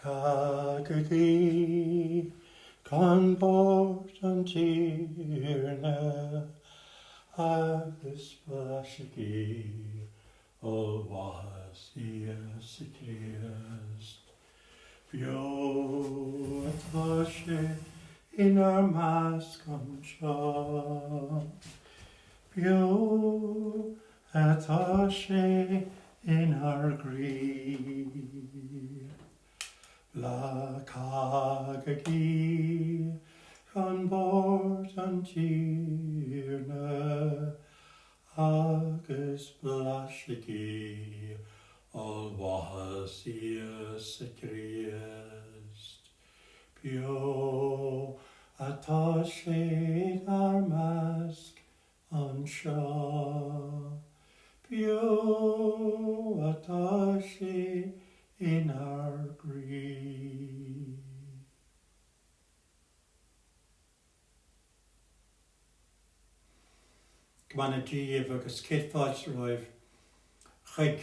Cagagi gan bort an tíne agus blashigi o was Eiscir bio atá sé inar mas gan seo bio atá sé inar grí la cagagi gan bort an tíne agus blashigi all was Eiscir bio atá sé ar masc an seo bio atá sé inar grí. Gwana díomh agus céadfáid roimh chuig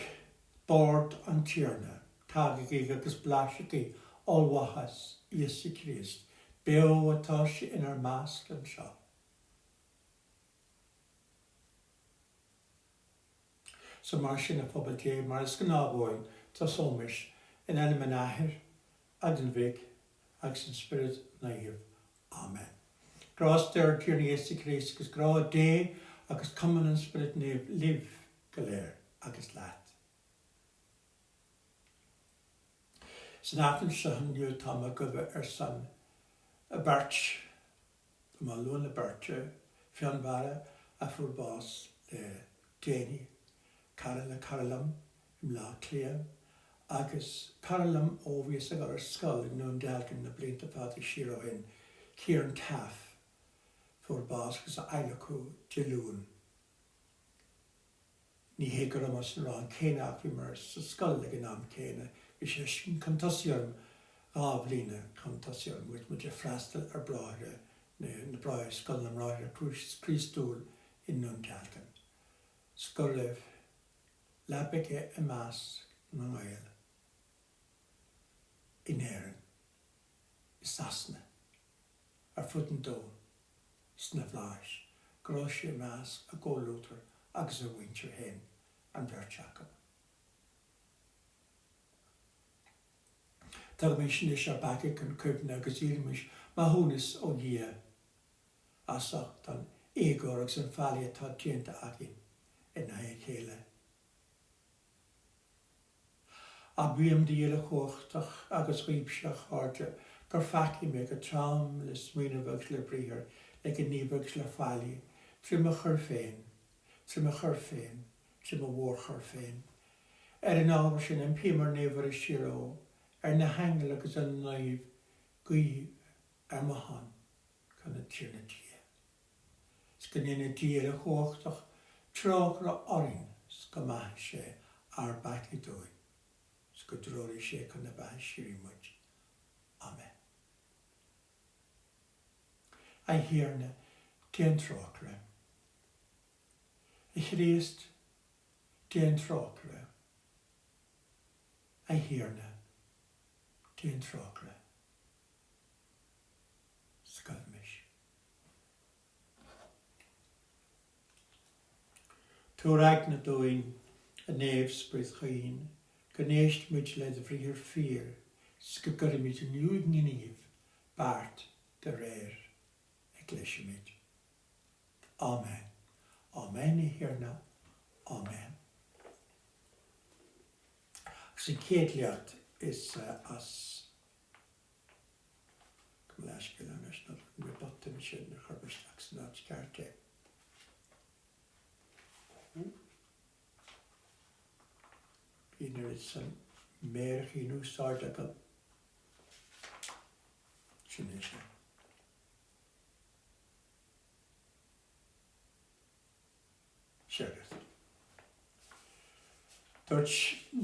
bord an tíorna, cagagi agus blashigi allwahas Eiscir bio atá sé inar masc an seo. So mar sin a phobal dé mar is gnábóin tá somis in enam ahir ag an bhig agus an spirit naíomh. Amen. Grás deir tíorna Eiscir agus grá dé agus cuman an spirit naíomh liv go léir agus leat. San aftan se hanniu táma go bheith san a bairt má luan a bairt fion bara a fuair bás le déine Caralam im lá clia agus Caralam óbhíos a gur scoil in nún dealgan na blinta fád Eiscir óin cíar an caf fuair bás gus a eileachú deilún. Ní hégur am as rán céineach bhí mar sa scoil le gan am céine bhí sé sin contasiorm bhlíne contasiorm muid muid a freastal ar bráire na bráir scoil am ráir a prístúil in nún dealgan. Scoilh Labige a mas na ngail in éireann is sasna ar fud an dó sna bhláis grá sé mas a ggólútar agus a bhaintear hen an bheirteach. Tá mé sin is ar baigic an cúbna agus írimis má húnas ó dhia asach an égór agus an fáile atá déanta agin in na chéile. A bhuiam díal a chóchtach agus ríbseach háte gur faci me go trám le smuoine bheag le bríhir le go níbheag le fáile trim a chur féin, trim a mhór chur féin. An ábhar sin an pímar néomhar Eiscir ó na hangel agus an naomh gaí ar mahan chun na tíorna dia. Is go nína díal a chóchtach trágra orin go maith sé ar baici dói. Go dróir sé chun na b'Eiscir muid. Amen. Aifreann déan tráchra. I chríost déan tráchra. Aifreann déan tráchra. Scolmis. Túraig na dóin a néamh spríoth chaoin Gnéist muid le de bhríthir fír, go gur muid an nniuad níomh bart de réir ag leisiimiid. Amen. Amen I hiarna. Amen. Sy'n céadliacht is as Gymleisgil am ysnod yn y bottom sy'n y chyrbyslach sy'n at garte. Yn yr sy'n merch I nhw sard ag o. Sy'n eisiau. Siarad. Dwrs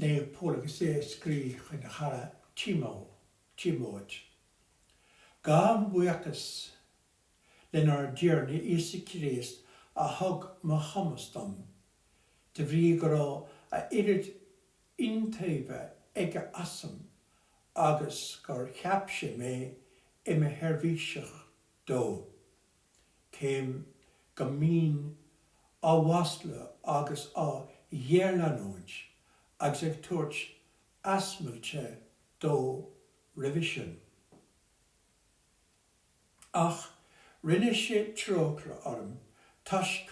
neu pôl ag ysau sgrych yn y chara tîmod. Gam bwyacus len ar diarni Eiscir a hog ma chamastam. Dy fri gro a irid inteive ega asam agus gur cheapse mé ime hervíiseach dó. Céim go mín á wasla agus á dhéarlanúid agus ag tuairt asmailte dó revision. Ach rinne sé trócla orm tuisc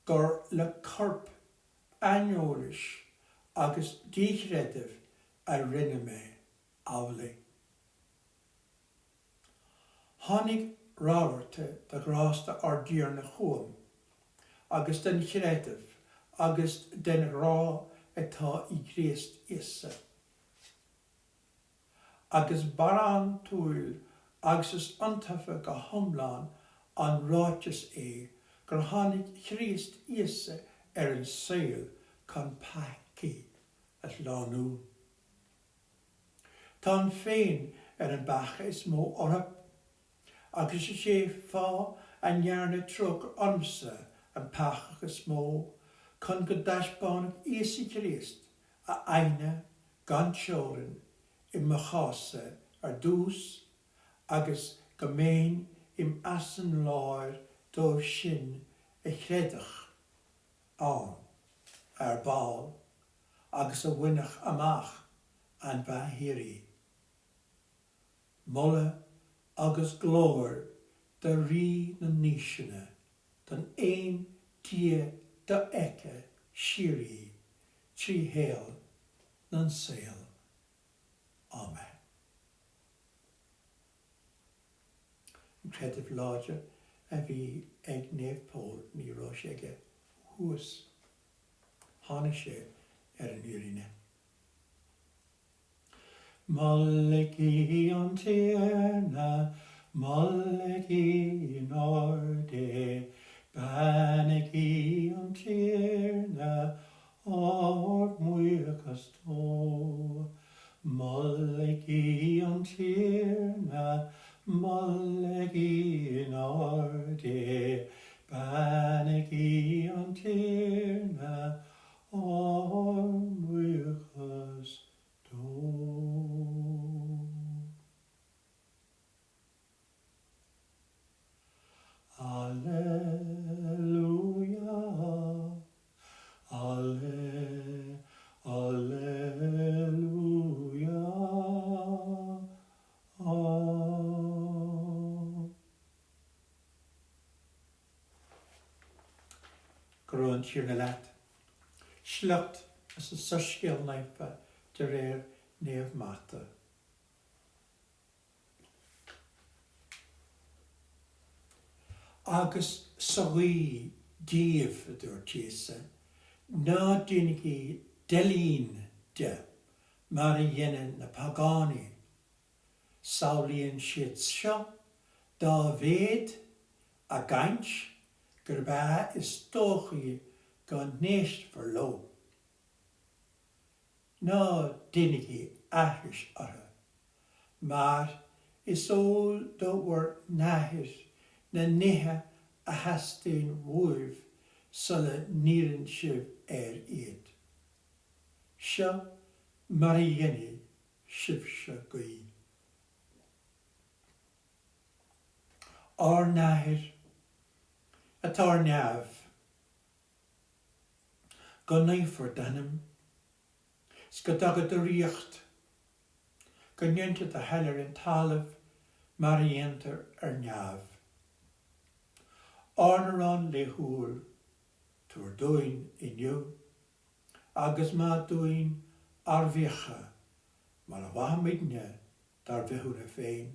gur le corp aineolis agus díchreidimh a rinne mé álaí. Tháinig rábhirte de grásta ar dír na chuam agus den chreidimh agus den rá atá i Gréist ise. Agus barán túil agus is antafa go thomláin an ráiteas gur tháinig Chríost ise ar an saoil chun paicí at lánú. Tá féin ar an bacha is mó ortha agus is sé fá an nearna trog ormsa an pach is mó chun go daisbánach Iesu Chríost a aine gan teorann I mo chása ar dús agus go méin im asan láir dóibh sin a chreidach an ar báil agus a bhuineach amach an bhaithírí. Molle agus glóir de rí na níisina don éon dia de eice sirí trí héal nan saoil. Amen. Credibh láide a bhí ag néamhpóil ní rá sé ige thuas tháinig sé ar an uirine. Mallegí an tíarna, mallegí an orde, banegí an tíarna, ár muochas tó. Mallegí an tíarna, mallegí an orde, banegí an tíarna, ár muochas tó. Alleluia, alleluia, Grón tír na leat. Slecht as a soscéal naipa de réir néamh mata. Agus saghí díomh a dúir tíosa, ná duinigí delín de mar a dhéanaan na pagánaí. Saolíonn siad seo dá bhéad a gaint gur bá is tóchaí gan néist for lo. Ná duinigí aithris ortha, mar is ól do bhar náthir na nithe a hastain mhuamh sulla níorann sibh iad. Seo mar a dhéanamh sibh se gaí. Ár náthir atá neamh go naoifar danam, go dagad a riocht, go nionntad a heilir an talamh mar a dhéantar ar neamh. Arnarán le húil túair dúin inniu, agus má dúin ar bhíocha mar a bhaidne dar bhithúna féin,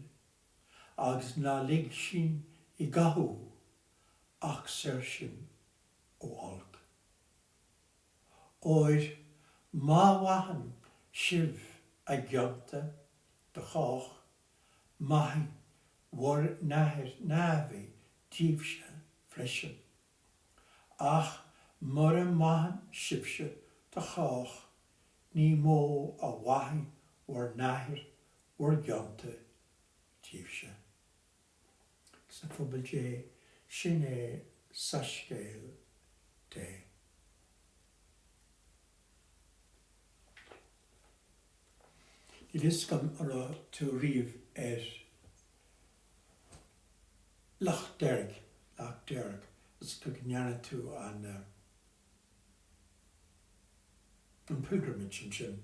agus ná lig sin I gathú ach ser sin ó olc. Óir má bhahan sibh a gceanta de chách, maithí mhór náthir nábhaí tíobhse freisin. Ach mar a maihan sibse de chách, ní mó a bhaithí mhór náthir mhór gceanta tíobhse. Sa phobal dé sin é sascéal dé. I lisgam to riv Loch Derg, it's Cognana to an pilgrimage in Jim.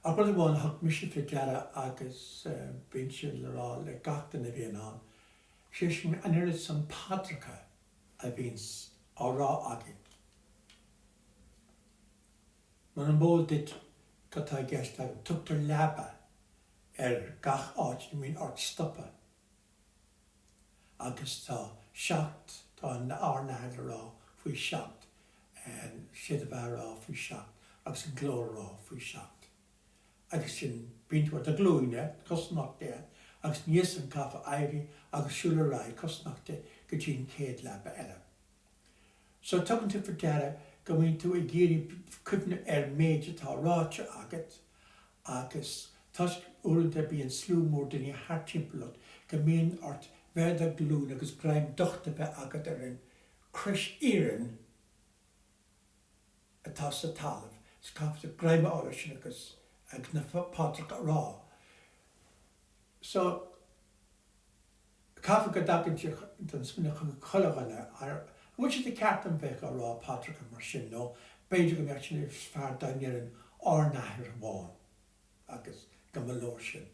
I brother one hot mission for Gara agus Binchil Lara le Gachtan of Vienna. Shishing and there is some Patrica of Vins or raw agit. When a bold did got I guess that took the laba gach arch, I mean arch stopper. Agus ta shocked on the Arna raw, we shocked and Shidava raw, we shocked, agus and glow raw, we shocked. Agus in been to the glue in there, cos not there. Agus nies and kaffa ivy, agus shula rai, cos not there, gajin kade laba ella. So talking to Ferdara, going to a giri couldn't major ta racha agat, agus touch urunda being slew more than your heart timpelot, gamin art verda glue, agus grime dochter be agat erin, krish erin, a toss a talv, scaff the grime orishin agus. Ag na Patrick raw. So, Kafka gadagin you dan smina colorana. Which is the captain back raw Patrick and Marcin no. Beijing actually far down here in Arnahir Wan. Agus Gamaloshin.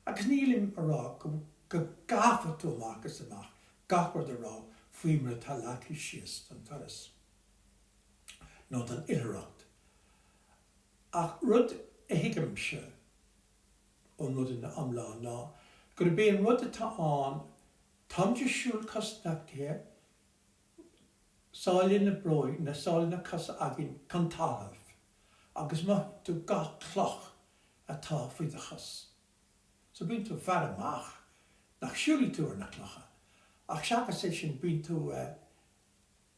Agus Nilim raw go gaffa to Marcus and Mark. Gaffer the raw Fimra Talaki Shist and Taris. Not an Ilrot. Ach Rud Higamshire on Rud in the Amla na. Could be in Rud ta on Tomja Shul Costnacht here. Saul in the broy, na Saul in the Casa Agin Cantalav. Agus ma to got cloch a ta for the hus. So been to Faramach, nach surely to her na clocha. Ach Shaka session been to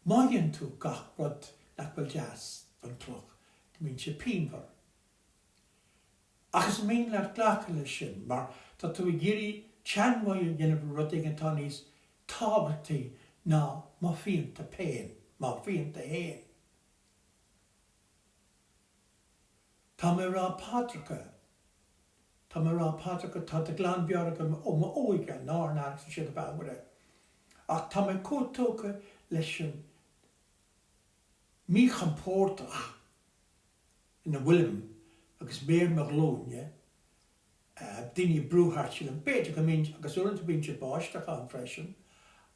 Mayan to got Rud nach Beljas van cloch. Mean she pinver. Agus mean that glachele shin, mar that to a giri chan wa you of rutting and tonis tabati na ma fiend to pain, ma fiend to hain. Tamara Patrica ta the glan biaragam ma oiga nor na shit about with it. Ach tame kotoka leshin mi champortach in the Willem, agus beer Merlone, Dini Brewhartchil and Page, I mean, agus urn to binge bosh, the con freshen,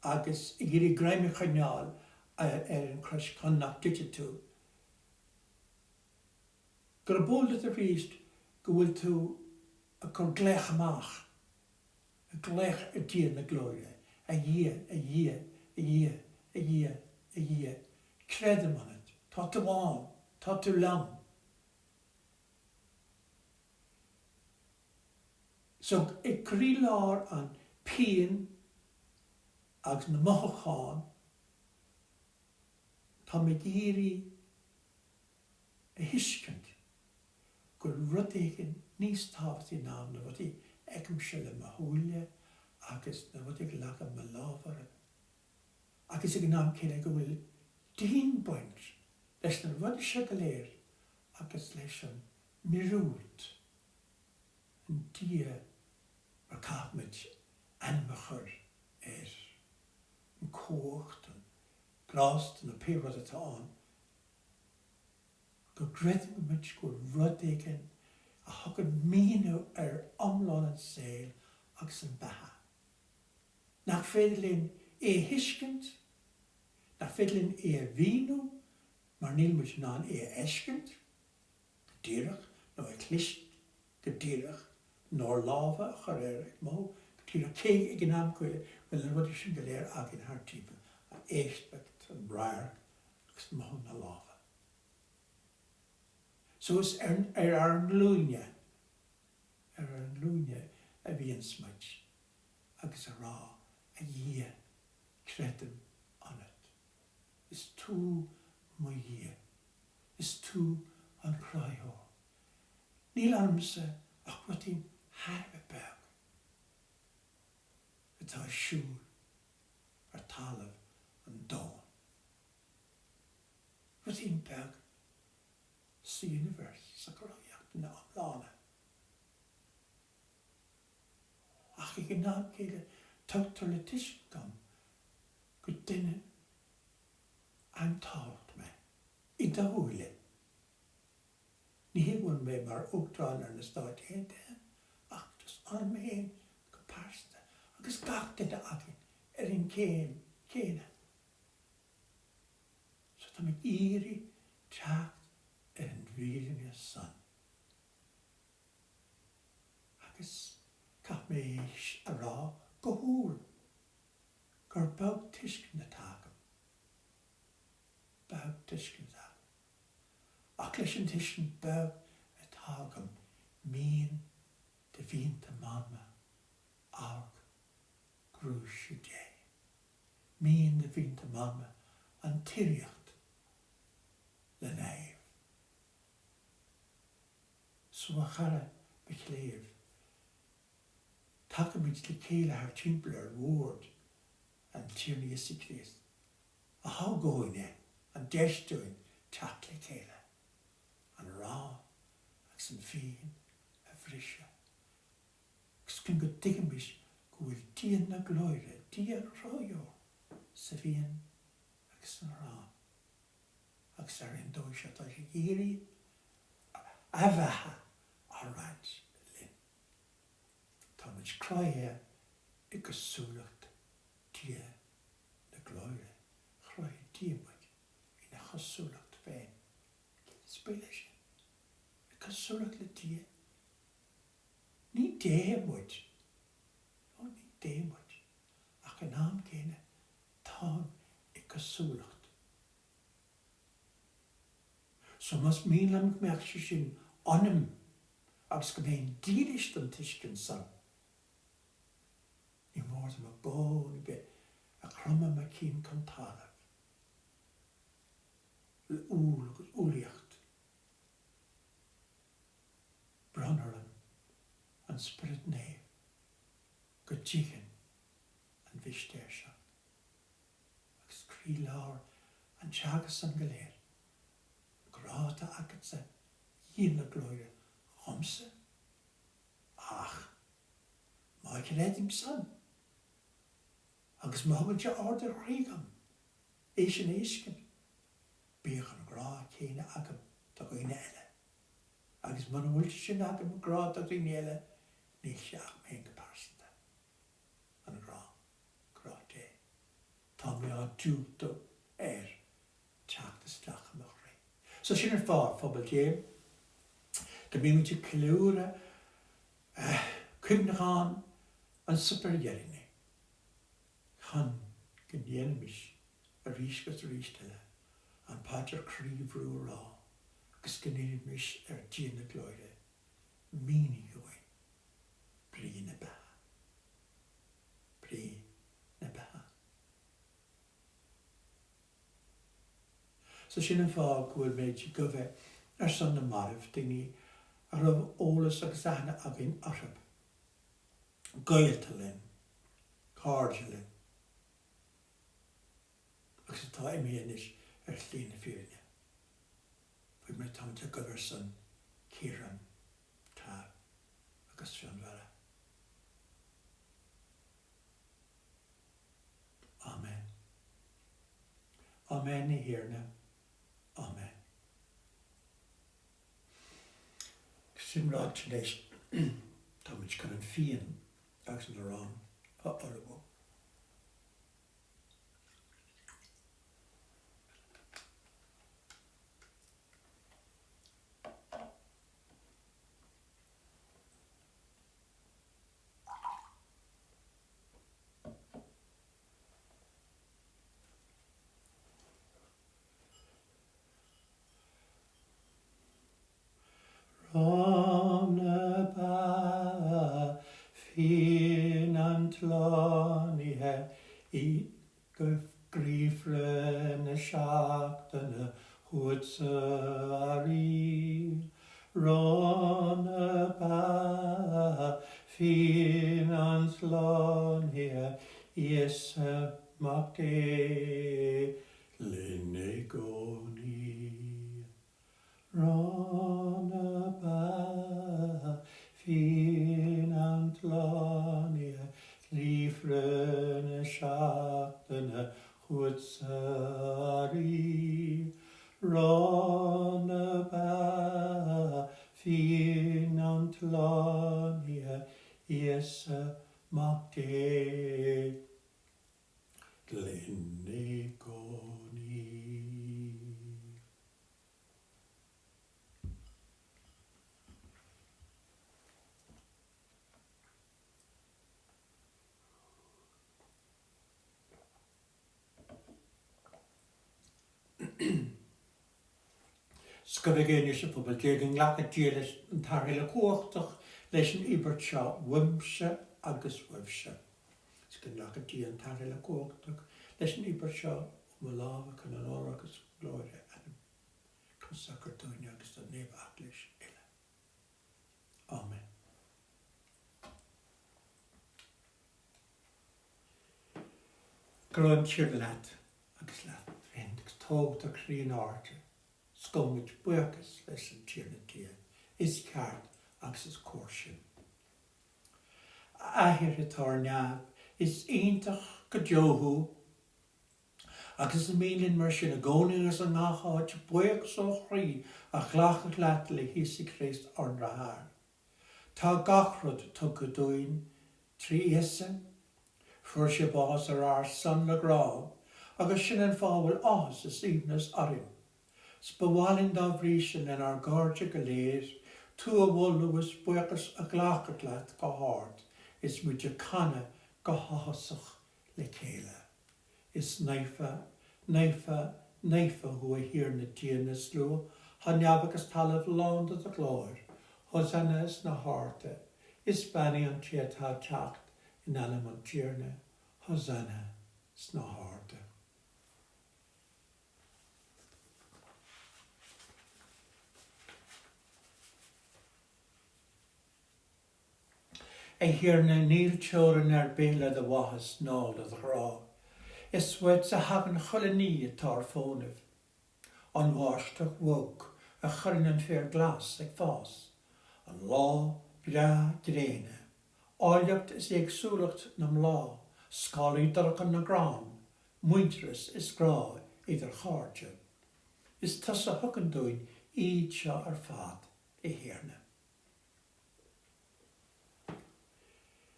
agus igiri grime canal, in crush connacht digital. Got a bold at the reast, go to a conglech mach, a glech a dear na gloria, a year, credem on it, tot to one, tot to long. So ik krilar an pien agus na mochán tá me géri a hiskent gur rudéigen níos tábhatí ná na bhutí eicem se le mahúile agus na bhutí laga ma lábhar agus ag nám céine go bhfuil dín buint leis na rud se go léir agus leis an mirúlt an dia ar cáthmid anmachar an cócht an grást an a péhrad atá an go greidim go muid go rud éigen a thugad míú ar amláin an saoil agus an batha. Nach féidirlín hiiscint, nach féidirlín bhíú, mar níl muid ná eiscint, go díreach nó clist go díreach nor lava char mo tíra cé ag an amcuile bhfuil an rud sin go léir ag an hartípa an éispecht an brair agus mo na lava. So is an lúne a bhí an smuid agus a rá a dhé credim an it. Is tú mo dhé, is tú an cráithó. Níl armsa ach rutín harbe beg. Atá siúr ar talamh an dón. Rutín beg sa universe sa gráiach. na amlána. Ach I gnáam céile tugtar le tiisc gom go duine an tácht me I dahúile. Ní bhfuil mé mar ógtráin ar na stáit héinte ach dus an mé héin go páirsta agus gach duine agin an céine. So tá mé íri teacht an bhíline san. Agus gach mé a rá go húl gur bag tiisc na tágam. Bag tiisc na tágam. Ach leis an tiisc bag a tágam mín de bhínta máma ag grúise dé. Mín de bhínta máma an tíreacht le naimh. So a chara be chléamh. Takam iets le céile haar timppel ar woord an tíirní is Christ. A há góine an deistúin tak le céile. An rá agus an féin a bhrisise. Gus cinn go digamis go bhfuil díon na glóire dí ar ráo sa bhíon agus an rá. Agus ar an dóis atá sé géirí a bheithe a ráid linn. Tá muid cráithe I go súlacht dí na glóire. Chráithe díomhaid I na chosúlacht féin. Spéile sin. I go súlacht le dí. Ní déimhaid. Ní déimhaid. Ach an am céine tá I go súlacht. So mas mílam meach sé sin anam agus go bhéon díris an tiiscin san. Ní mór am a bón be a crumma me cín cantálah. Le úl agus úliacht. Branaran an spirit néh go ddíchan an bhistéir se. Agus crí lár an teagas an goléir. Gráta agad sa dhéana glóire chomsa. Ach, má ich réidim san. Agus má bhaid se áda rígam. Éis an éiscin. Bích an grá chéine agam do gine eile. Agus man bhfuil sin agam grá do gine eile, ní seach mé go pársanta. An grá dé. Tá mé an dúta teachtas leachamach. So sin ar fád phobal dé, go bhí muid clúra cuimhneáin an supergheirine. Chan go dhéanamis a rís go rísteile an páidir críomhrú rá, agus go dhéanamis ar díana glóire, míní gohain, brí na betha. Brí na betha. So sin an fág bhfuil méid go bheith ar san na maribh daoine a raibh ólas agus aithne agin arab. Gaeilge linn, Gaeilge linn. Agus atá imíonis ar slína fíorne. Bhuaig mé táimte go bhar san círan tá agus fion bhera. Amen. Amen I hiarna. Amen. Sin rád leis tá muid can an fian agus an rán a orbo. Rana ba fin antlánithe I go gríomhre na seachtaine chuidsa a rí. Rana ba fin antlánithe Iesa mac é linne gcónaí. Rana ba Rona ba fin antlania Iesa makte Glenigoni. Sgafegéine se pobl dégin leach a díris an targéile cuachtach leis an ibert seo wimse agus wimse. Sgyn leach a dí an targéile cuachtach leis an ibert seo mo láfa can an óra agus glóire an cosachar dúine agus an neb atlis eile. Amen. Groen tír leat agus leat rendig tóg a chríon áte. Scomid buachas leis an tíirna tíir, is ceart agus is cóirsin. Ahir atar neab is aintach go deothú agus an mélinn mar sin a gcónaí agus an ngáthát buachas ó chrí a chhlachach leat le hísa Christ an rathar. Tá gachrod tu go dúin trí iasa, fuair sé bás ar san le grá agus sin an fábhfuil áthas is íbnas arim. Spawalin da bhrísin in ar gáirte go léir, tú a bhfuilúgus buachas a ghlachach leat go háart, is muide canna go háthasach le chéile. Is naifa hu a hir na tíana slú, ha neabagus talamh lánda a glóir, hosanna is na háte, is banni an tíatá teacht in elam an tíirne, hosanna is na háte. A hirna níl teoran ar béle de wahas nála a rá. Is wet a hagan chulaní atar fónah. An bháisteach wog a churin an fér glas ag fás. An lá bra dréine. Áiliocht is ag súlacht nam lá. Scálaí darchan na grán. Muintras is grá idir cháirte. Is tas a hugan dúin iad seo ar fad I hirna.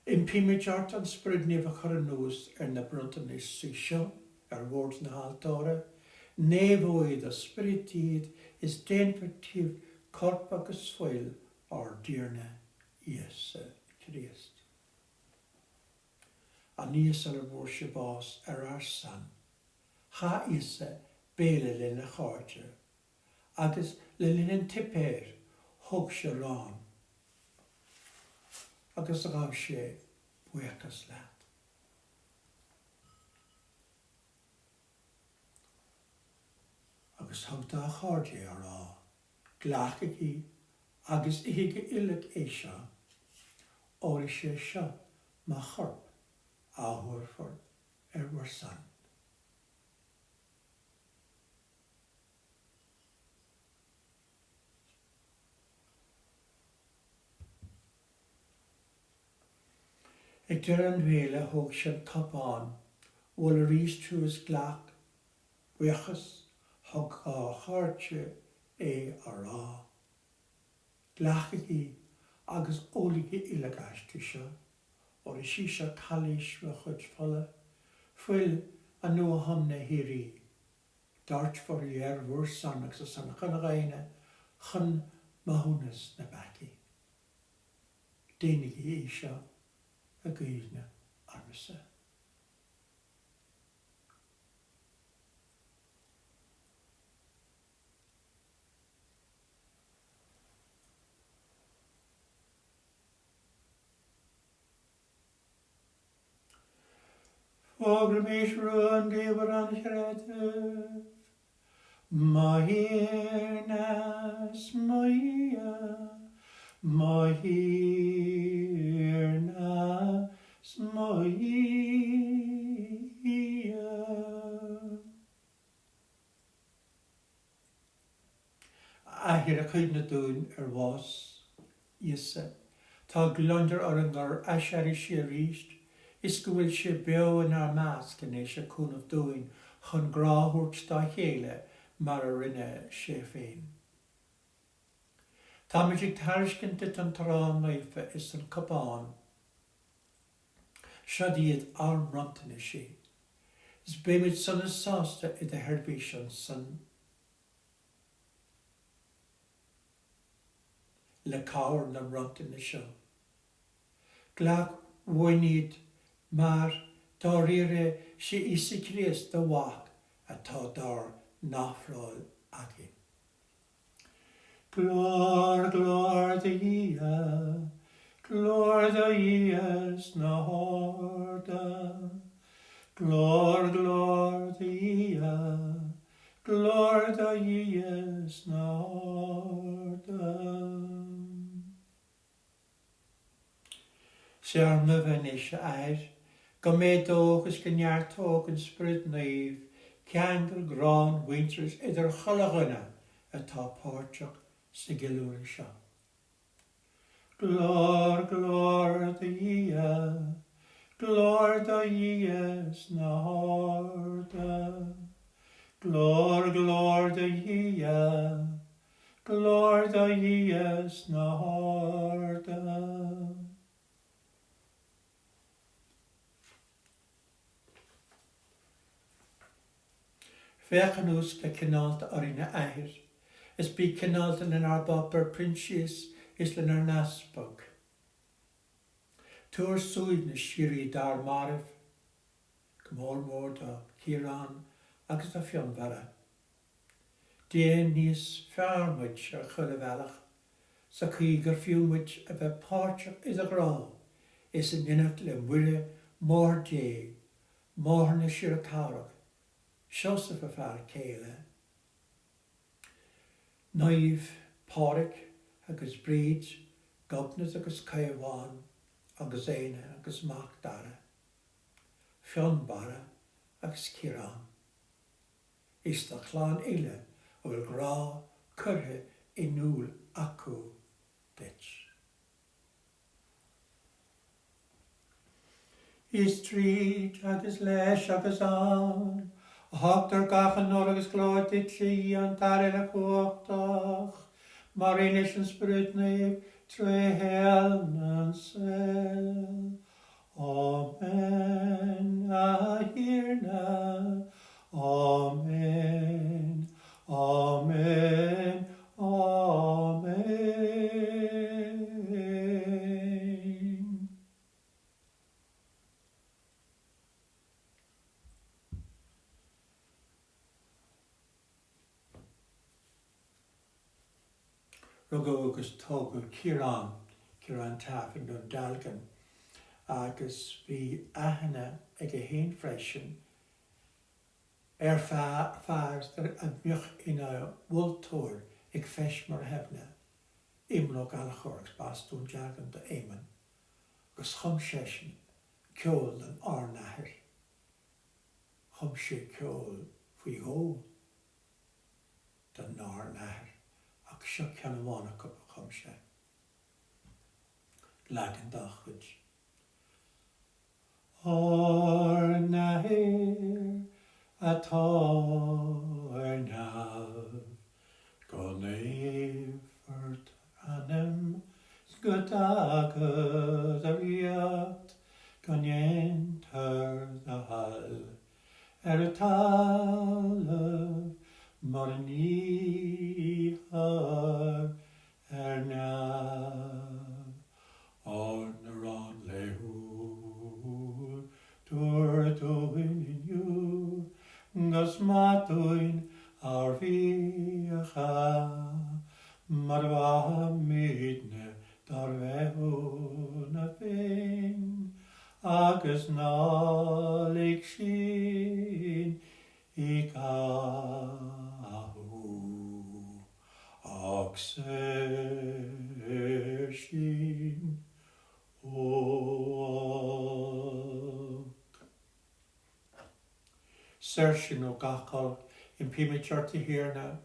In pimidjart an sprudni va churanús na bruntan is sisio, woord na haltóra, nevoid a spiritid is denvertív corpagus foil ar dírna Iesa Christ. A níos ar bhór bás ar san, cha Iesa béle le na cháirte, agus le linn tipéir thug se rán. Agus a gab sé buachas leat. Agus thug da cháirte ar á, ghlachaí agus ige illig é seo, óri sé seo má chorp áhuirfar war san. Ag dyr an bhéle thug sin capán, bhfuil a rís trús ghlach, buachas thug á cháirte é ar á. Ghlachaí agus ólaigh illigáiste seo, or is sí seo chalís le chud fola, fuil a nua hamna hirí, dart for bhuair san agus san chun gaine, chun mahúnas na baki. Dénig é seo a Gaeilge armasa. Fágra mís ruan gébar an chreative, Mahirnas Maia, Mahirnas Maia. Ahir a chuid na dún was, Iesa, tá glundar ar an gar asari sé ríist, is go bhfuil sé beo in ar másc in é sé cúnamh dúin chun gráthúirt dá chéile mar a rinne sé féin. Tá muid ag tairiscin dit an tarán naife is an cabán. Siad iad armrantain is sé. Is béimid san is sásta I de herbís an san le cáir na rantain is seo. Glach bhainid mar dá rire sé Eiscir de bhac atá dar náfráil agin. Glór, glór de Ias na horda. Glór, glór de Ias na horda. Sé ar myfyn eisiau air, go méid ógus gynneartóg yn spryd naif, ceangl grán winters idir cholagana atá pórteach sa gilúr seo. Glór, glór de Ias na horda. Glór, glór de Ias na horda. Fechanús le cinálta arína air, is bí cinálta in arbapar prinsíos is le nar naspag. Tuair súid na sirí dar marif, gomór da Aifreann agus da fionvara. Déan níos fearmuid ar chuile bhealach, sa chuigar fiúmuid a bheith páirteach is a grá, is an inach le muire mór dé, mór na siar a cárach, Siosaf a fear céile. Naíomh páric agus bríd, gobnas agus caomháin, agus éine agus mach dara. Fionbara agus Aifreann. Is da chlán eile a bhfuil grá curthe I núl acu dit. Is tríd agus leis agus an, a hachtar gachan agus glóid dit sí an tarile a cuachtach, mar inis an sprydnif tre heln an sel. Amen, Aifreann, Amen, Amen, Amen. Rugó agus tógul Aifreann tafin don dalgan, agus bhí aithne ag a héin freisin fearr a mioch ina bhultóir ag feis mar hefne, imló galachorgus bastún deargan do éimen, agus chum seisin ceol an árnahir. Chum sé ceol faoi hó den árnahir, ach seo ceanhána go chum sé. Lagan dachud. Árnahir atá ar nabh, go naomhart anam, sgud agad a riacht, go néantar the hall, ar a talamh mar a níomhar ar nabh, ar na rán leithúr, dúir dóin inniu, gus matúin ar bhíocha, mar bha mídne dar bheithú na féin, agus nálig sin I gathú, ach séir sin óg. Séir sin ó gachal in pimitearta hiarna.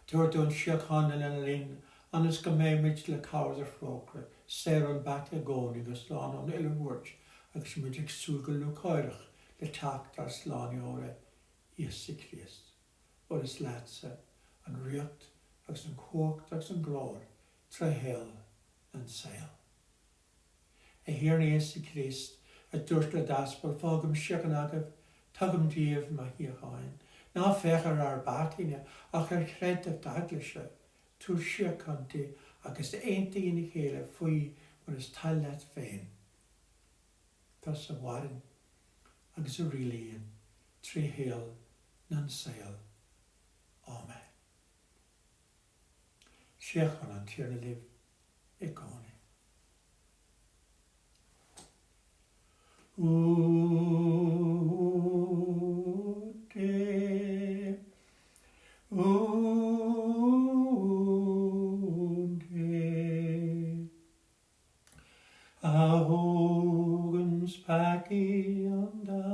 Dúir dún siochan in an linn, anas go méimiid le cáir ar frócra, séir an bac a gcónaí go sláán an ilmhuirt, agus muid ag súgal le cáirech le tacht ar sláán óra Eiscir. o'r yslatsa, an riocht agus an cwgt agus an glor, tra hel an sail. A hir nes I Christ, a dwrt le daspal fágam siagan agaf, tugam díomh ma hi hain. Ná fechar ar bacíine ach chred a daglaise, túr siacanti agus einti in I chéile fwy is tallet féin. Thus a warin agus a rilíon, trí héal nan sail. Amen. Siachan an tír na liv I gáni. A hogens paki anda,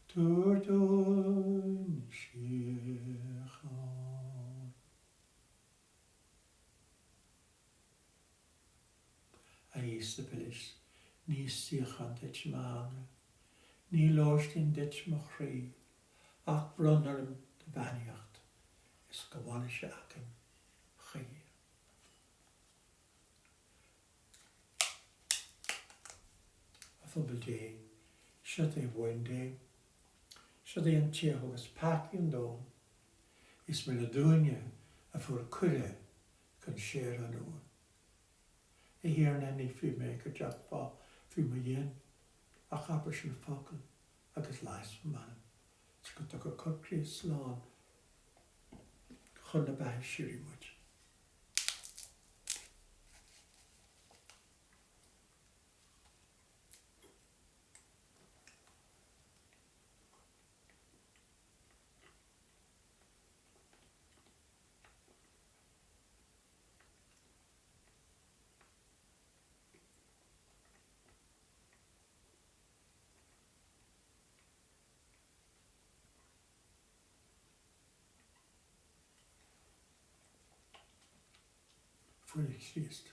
tur dun siechan. A Isabelis, ní siechan dit maange, ní loostin dit machri, ach brunnerm de banjacht, is gewanische akken chie. Day, should they one day, should they in Chehogas packing and down, is Meladonia, a for Kure can share an own. A here and any few make a jack fa, few million, a capersham focal, a get lice from man. It's got to go country slan, Hunna by shiri much. For Christ.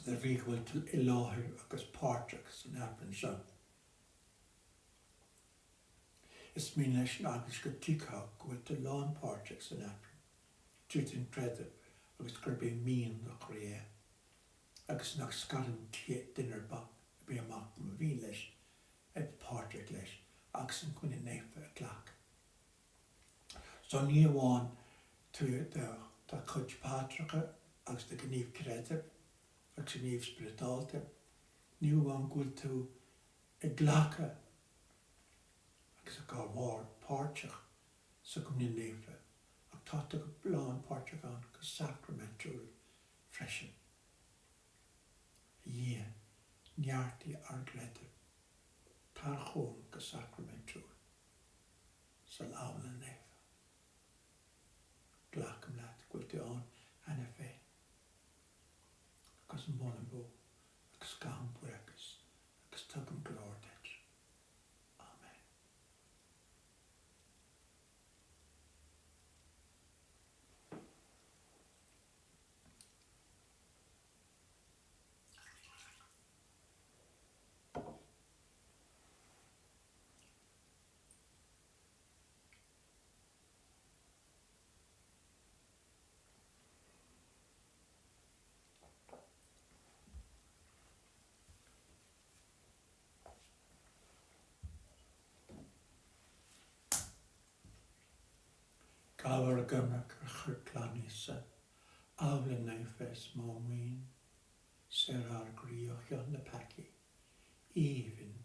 The regal to Elohir agus Portrix in Aifreann. Is mean leis agus go tícha with the lawn Portrix in Aifreann. Tutin creditor agus gur be mean the Korea. Agus nach scaran dinner ba be amach ma bhí leis ag Portrix leis agus an chun neifa a clach. So ní bháin tú da chuid Pátracha agus da gníomh creditor agus gníomh spiritualta ní bháin gúil tú ag glacha agus a gá bhár Portrach sa gomni neifa ag táta go blán Portrach an go sacramental freisin. Ie, niarti ar greder, tar chôn go sacramentul, sal awn yn nefa. Glach ymlaet, gwylti on, anna fe. Agus yn bon yn bo, agus gawn bwregus, agus tug yn glorded. Amen. Gawr gymrag a chyrclanisa, awle neifes mawin, ser ar grioch yon na paki, even,